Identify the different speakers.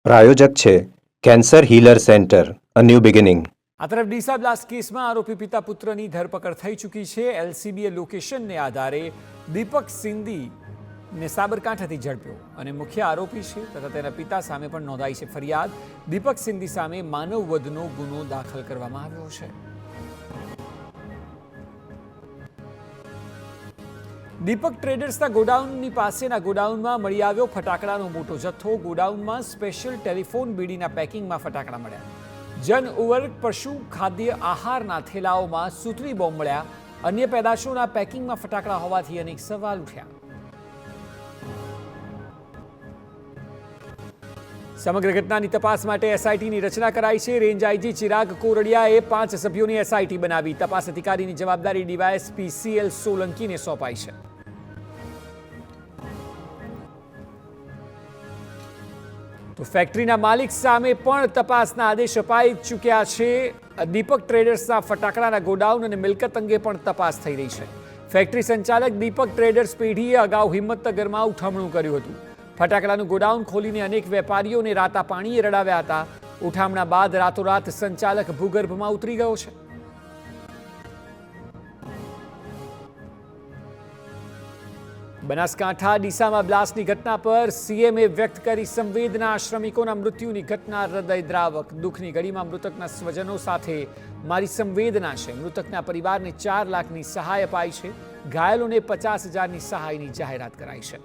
Speaker 1: પ્રાયોજક છે cancer healer centre a new beginning.
Speaker 2: આ તરફ ડીસા બ્લાસ્ટ કેસમાં આરોપી પિતા પુત્રની ધરપકડ થઈ ચૂકી છે. એલસીબીએ લોકેશનને આધારે દીપક સિંધીને સાબરકાંઠાથી ઝડપ્યો અને મુખ્ય આરોપી છે તથા તેના પિતા સામે પણ નોંધાઈ છે ફરિયાદ. દીપક સિંધી સામે માનવ વધનો ગુનો દાખલ કરવામાં આવ્યો છે. દીપક ટ્રેડર્સના ગોડાઉનની પાસેના ગોડાઉનમાં મળી આવ્યો ફટાકડાનો મોટો જથ્થો. ગોડાઉનમાં સ્પેશિયલ ટેલિફોન બીડીના પેકિંગમાં ફટાકડા મળ્યા. જન ઉર્વરક પશુ ખાદ્ય આહારના થેલાઓમાં સૂતરી બોમ્બ મળ્યા. અન્ય પેદાશોના પેકિંગમાં ફટાકડા હોવાથી અનેક સવાલ ઉઠ્યા. સમગ્ર ઘટનાની તપાસ માટે એસઆઈટીની રચના કરાઈ છે. રેન્જ આઈજી ચિરાગ કોરડિયાએ 5 સભ્યોની એસઆઈટી બનાવી. તપાસ અધિકારીની જવાબદારી ડીવાયએસપી સીએલ સોલંકીને સોંપાઈ છે. તો ફેક્ટરીના માલિક સામે પણ તપાસના આદેશ અપાઈ ચૂક્યા છે. દીપક ટ્રેડર્સના ફટાકડાના ગોડાઉન અને મિલકત અંગે પણ તપાસ થઈ રહી છે. ફેક્ટરી સંચાલક દીપક ટ્રેડર્સ પેઢીએ અગાઉ હિંમતનગરમાં ઉઠામણું કર્યું હતું. ફટાકડાનું ગોડાઉન ખોલીને અનેક વેપારીઓને રાતા પાણીએ રડાવ્યા હતા. ઉઠામણા બાદ રાતોરાત સંચાલક ભૂગર્ભમાં ઉતરી ગયો છે. બનાસકાંઠા ડીસામાં બ્લાસ્ટની ઘટના પર સીએમએ વ્યક્ત કરી સંવેદના. શ્રમિકોના મૃત્યુની ઘટના હૃદયદ્રાવક. દુઃખની ઘડીમાં મૃતકના સ્વજનો સાથે મારી સંવેદના છે. મૃતકના પરિવારને 4 લાખની સહાય અપાઈ છે. ઘાયલોને 50,000ની સહાયની જાહેરાત કરાઈ છે.